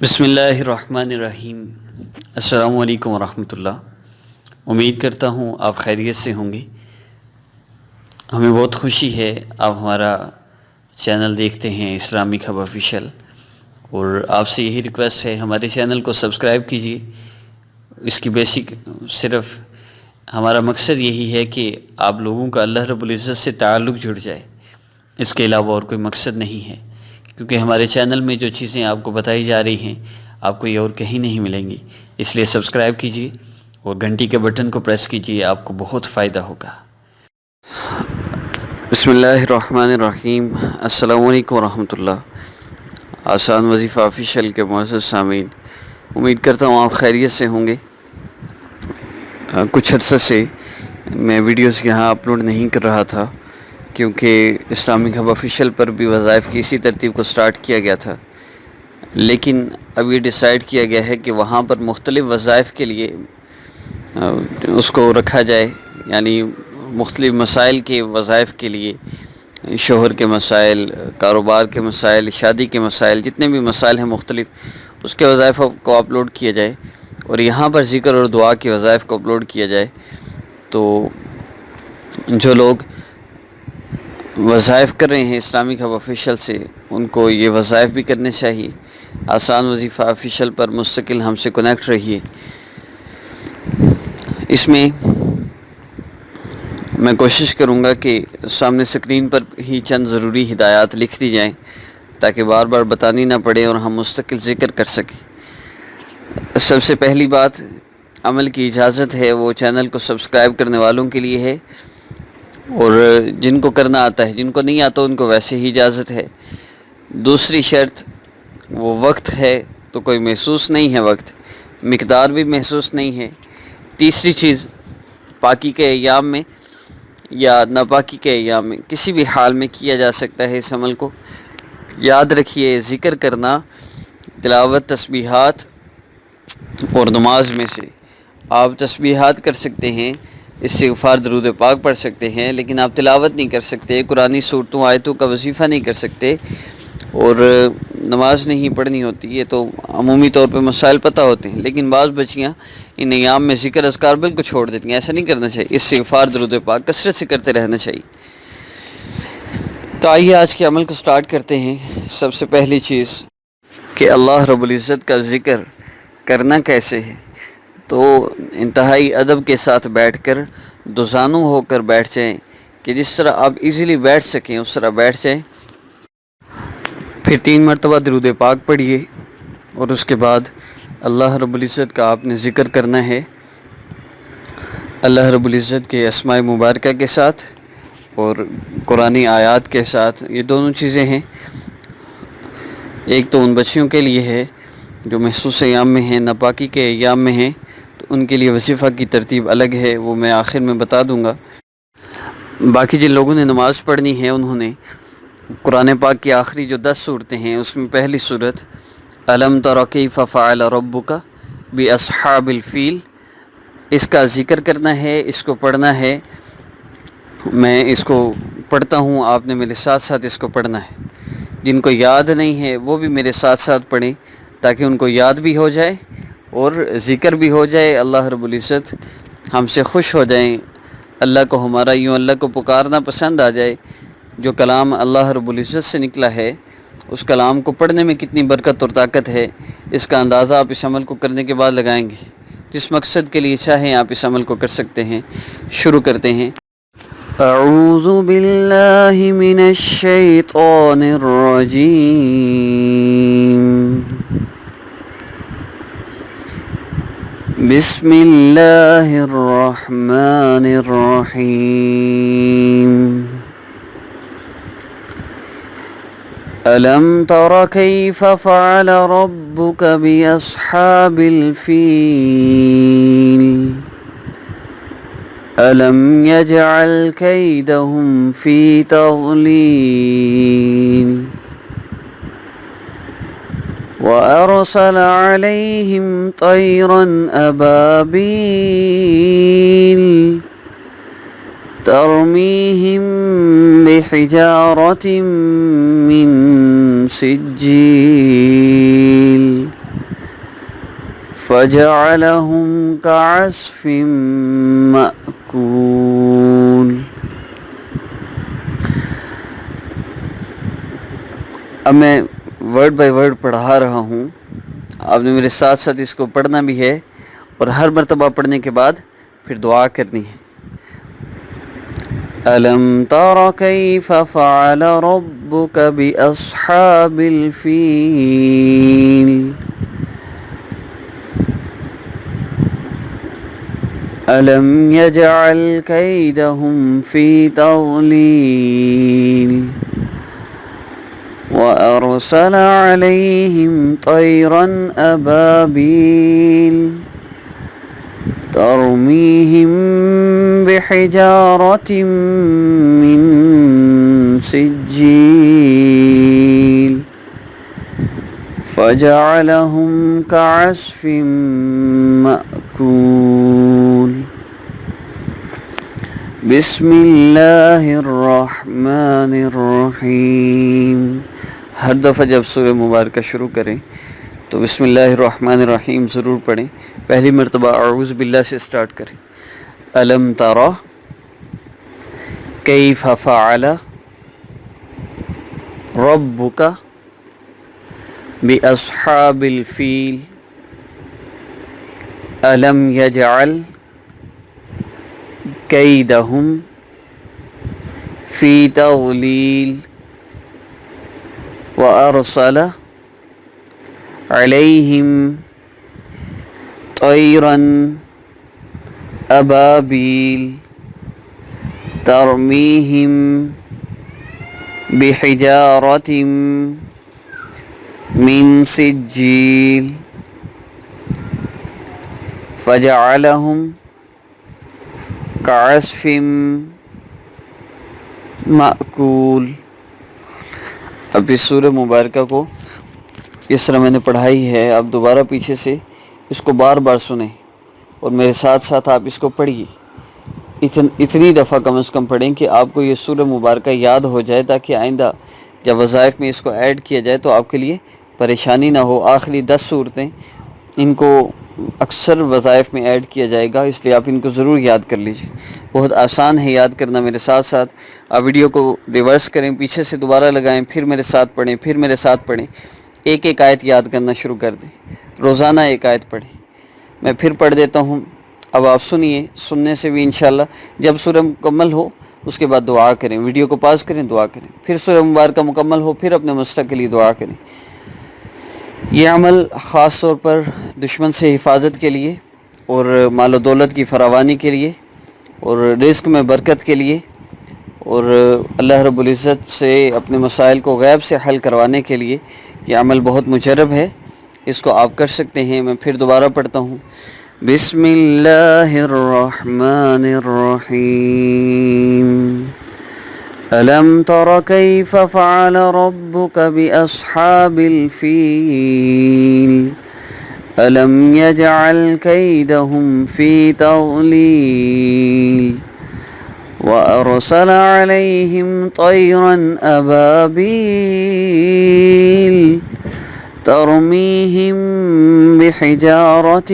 بسم اللہ الرحمن الرحیم۔ السلام علیکم ورحمۃ اللہ۔ امید کرتا ہوں آپ خیریت سے ہوں گے۔ ہمیں بہت خوشی ہے آپ ہمارا چینل دیکھتے ہیں اسلامک ہب آفیشیل، اور آپ سے یہی ریکویسٹ ہے ہمارے چینل کو سبسکرائب کیجیے۔ اس کی بیسک صرف ہمارا مقصد یہی ہے کہ آپ لوگوں کا اللہ رب العزت سے تعلق جڑ جائے، اس کے علاوہ اور کوئی مقصد نہیں ہے، کیونکہ ہمارے چینل میں جو چیزیں آپ کو بتائی جا رہی ہیں آپ کو یہ اور کہیں نہیں ملیں گی۔ اس لیے سبسکرائب کیجیے اور گھنٹی کے بٹن کو پریس کیجیے، آپ کو بہت فائدہ ہوگا۔ بسم اللہ الرحمن الرحیم۔ السلام علیکم ورحمۃ اللہ۔ آسان وظیفہ آفیشیل کے معزز سامعین، امید کرتا ہوں آپ خیریت سے ہوں گے۔ کچھ عرصے سے میں ویڈیوز یہاں اپلوڈ نہیں کر رہا تھا، کیونکہ اسلامک ہب آفیشیل پر بھی وظائف کی اسی ترتیب کو سٹارٹ کیا گیا تھا، لیکن اب یہ ڈیسائیڈ کیا گیا ہے کہ وہاں پر مختلف وظائف کے لیے اس کو رکھا جائے، یعنی مختلف مسائل کے وظائف کے لیے، شوہر کے مسائل، کاروبار کے مسائل، شادی کے مسائل، جتنے بھی مسائل ہیں مختلف، اس کے وظائف کو اپلوڈ کیا جائے، اور یہاں پر ذکر اور دعا کے وظائف کو اپلوڈ کیا جائے۔ تو جو لوگ وظائف کر رہے ہیں اسلامک ہب آفیشیل سے، ان کو یہ وظائف بھی کرنے چاہیے۔ آسان وظیفہ آفیشیل پر مستقل ہم سے کنیکٹ رہیے۔ اس میں میں کوشش کروں گا کہ سامنے اسکرین پر ہی چند ضروری ہدایات لکھ دی جائیں، تاکہ بار بار بتانی نہ پڑے اور ہم مستقل ذکر کر سکیں۔ سب سے پہلی بات عمل کی اجازت ہے، وہ چینل کو سبسکرائب کرنے والوں کے لیے ہے، اور جن کو کرنا آتا ہے، جن کو نہیں آتا ان کو ویسے ہی اجازت ہے۔ دوسری شرط وہ وقت ہے، تو کوئی محسوس نہیں ہے، وقت مقدار بھی محسوس نہیں ہے۔ تیسری چیز، پاکی کے ایام میں یا ناپاکی کے ایام میں کسی بھی حال میں کیا جا سکتا ہے اس عمل کو۔ یاد رکھیے، ذکر کرنا، تلاوت، تسبیحات اور نماز میں سے آپ تسبیحات کر سکتے ہیں، استغفار، درود پاک پڑھ سکتے ہیں، لیکن آپ تلاوت نہیں کر سکتے، قرآنی صورتوں آیتوں کا وظیفہ نہیں کر سکتے، اور نماز نہیں پڑھنی ہوتی۔ یہ تو عمومی طور پہ مسائل پتہ ہوتے ہیں، لیکن بعض بچیاں ان ایام میں ذکر اذکار بالکل چھوڑ دیتی ہیں۔ ایسا نہیں کرنا چاہیے، استغفار، درود پاک کثرت سے کرتے رہنا چاہیے۔ تو آئیے آج کے عمل کو سٹارٹ کرتے ہیں۔ سب سے پہلی چیز کہ اللہ رب العزت کا ذکر کرنا کیسے ہے، تو انتہائی ادب کے ساتھ بیٹھ کر دوزانو ہو کر بیٹھ جائیں، کہ جس طرح آپ ایزیلی بیٹھ سکیں اس طرح بیٹھ جائیں۔ پھر 3 مرتبہ درود پاک پڑھیے، اور اس کے بعد اللہ رب العزت کا آپ نے ذکر کرنا ہے، اللہ رب العزت کے اسماء مبارکہ کے ساتھ اور قرآنی آیات کے ساتھ۔ یہ دونوں چیزیں ہیں، ایک تو ان بچیوں کے لیے ہے جو محسوس ایام میں ہیں، ناپاکی کے ایام میں ہیں، تو ان کے لیے وظیفہ کی ترتیب الگ ہے، وہ میں آخر میں بتا دوں گا۔ باقی جن لوگوں نے نماز پڑھنی ہے انہوں نے قرآن پاک کی آخری جو 10 صورتیں ہیں، اس میں پہلی صورت الم تر کیف فعل ربک باصحاب الفیل، اس کا ذکر کرنا ہے، اس کو پڑھنا ہے۔ میں اس کو پڑھتا ہوں، آپ نے میرے ساتھ ساتھ اس کو پڑھنا ہے۔ جن کو یاد نہیں ہے وہ بھی میرے ساتھ ساتھ پڑھیں، تاکہ ان کو یاد بھی ہو جائے اور ذکر بھی ہو جائے، اللہ رب العزت ہم سے خوش ہو جائیں، اللہ کو ہمارا یوں اللہ کو پکارنا پسند آ جائے۔ جو کلام اللہ رب العزت سے نکلا ہے، اس کلام کو پڑھنے میں کتنی برکت اور طاقت ہے، اس کا اندازہ آپ اس عمل کو کرنے کے بعد لگائیں گے۔ جس مقصد کے لیے چاہیں آپ اس عمل کو کر سکتے ہیں۔ شروع کرتے ہیں۔ اعوذ باللہ من الشیطان الرجیم، بسم اللہ الرحمن الرحیم، الم تر کیف فعل ربک باصحاب الفیل، الم یجعل کیدہم فی تضلیل، وأرسل عليهم طيرا أبابيل ترميهم بحجارة من سجيل، فجعلهم كعصف مأكول. اب میں ورڈ بائی ورڈ پڑھا رہا ہوں، آپ نے میرے ساتھ ساتھ اس کو پڑھنا بھی ہے، اور ہر مرتبہ پڑھنے کے بعد پھر دعا کرنی ہے. أَلَمْ تَرَ كَيْفَ فَعَلَ رَبُّكَ بِأَصْحَابِ الْفِيلِ أَلَمْ يَجْعَلْ كَيْدَهُمْ فِي تَضْلِيلٍ وَأَرْسَلَ عَلَيْهِمْ طَيْرًا أَبَابِيلَ تَرْمِيهِمْ بِحِجَارَةٍ مِّن سِجِّيلٍ فَجَعَلَهُمْ كَعَصْفٍ مَّأْكُولٍ. بسم اللہ الرحمن الرحیم. ہر دفعہ جب سورہ مبارکہ شروع کریں تو بسم اللہ الرحمن الرحیم ضرور پڑھیں. پہلی مرتبہ اعوذ باللہ سے سٹارٹ کریں. الم ترى کیف فعل ربک باصحاب الفیل الم یجعل کیدہم فی تضلیل وارسل علیہم طیرا ابابیل ترمیہم بحجارۃ من سجیل فجعلہم کعصف مأکول. اب اس سورہ مبارکہ کو اس طرح میں نے پڑھائی ہے، آپ دوبارہ پیچھے سے اس کو بار بار سنیں اور میرے ساتھ ساتھ آپ اس کو پڑھیے. اتنی دفعہ کم از کم پڑھیں کہ آپ کو یہ سورہ مبارکہ یاد ہو جائے، تاکہ آئندہ جب وظائف میں اس کو ایڈ کیا جائے تو آپ کے لیے پریشانی نہ ہو. آخری 10 صورتیں ان کو اکثر وظائف میں ایڈ کیا جائے گا، اس لیے آپ ان کو ضرور یاد کر لیجیے. بہت آسان ہے یاد کرنا. میرے ساتھ ساتھ آپ ویڈیو کو ریورس کریں، پیچھے سے دوبارہ لگائیں، پھر میرے ساتھ پڑھیں، پھر میرے ساتھ پڑھیں. ایک ایک آیت یاد کرنا شروع کر دیں. روزانہ ایک آیت پڑھیں. میں پھر پڑھ دیتا ہوں، اب آپ سنیے. سننے سے بھی انشاءاللہ جب سورہ مکمل ہو اس کے بعد دعا کریں. ویڈیو کو پاس کریں، دعا کریں. پھر سورہ مبارکہ مکمل ہو، پھر اپنے مستقبل کے لیے دعا کریں. یہ عمل خاص طور پر دشمن سے حفاظت کے لیے اور مال و دولت کی فراوانی کے لیے اور رزق میں برکت کے لیے اور اللہ رب العزت سے اپنے مسائل کو غیب سے حل کروانے کے لیے یہ عمل بہت مجرب ہے. اس کو آپ کر سکتے ہیں. میں پھر دوبارہ پڑھتا ہوں. بسم اللہ الرحمن الرحیم. الم تر کیف فعل ربک باصحاب الفیل الم یجعل کیدہم فی تضلیل وارسل علیہم طیرا ابابیل ترمیہم بحجارۃ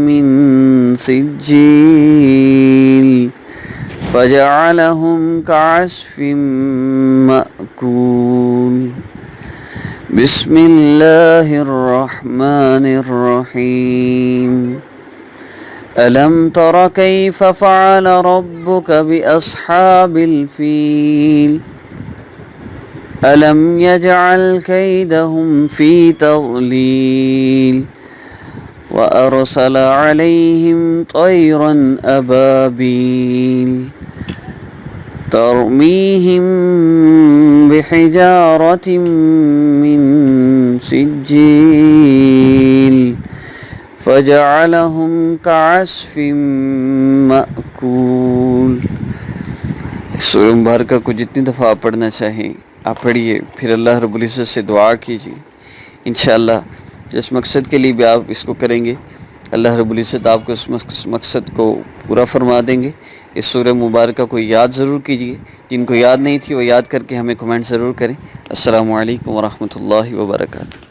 من سجیل فجعلہم کعصف مأکول. بسم اللہ الرحمن الرحیم. الم تر کیف فعل ربک باصحاب الفیل الم یجعل کیدہم فی تضلیل وارسل علیہم طیرا ابابیل ترمیہم بحجارۃ من سجیل فجعلہم کعصف مأکول. سورہ مبارکہ کو جتنی دفعہ آپ پڑھنا چاہیں آپ پڑھیے، پھر اللہ رب العزت سے دعا کیجیے. انشاءاللہ جس مقصد کے لیے بھی آپ اس کو کریں گے اللہ رب العزت آپ کو اس مقصد کو پورا فرما دیں گے. اس سورہ مبارکہ کو یاد ضرور کیجیے. جن کو یاد نہیں تھی وہ یاد کر کے ہمیں کمنٹ ضرور کریں. السلام علیکم ورحمۃ اللہ وبرکاتہ.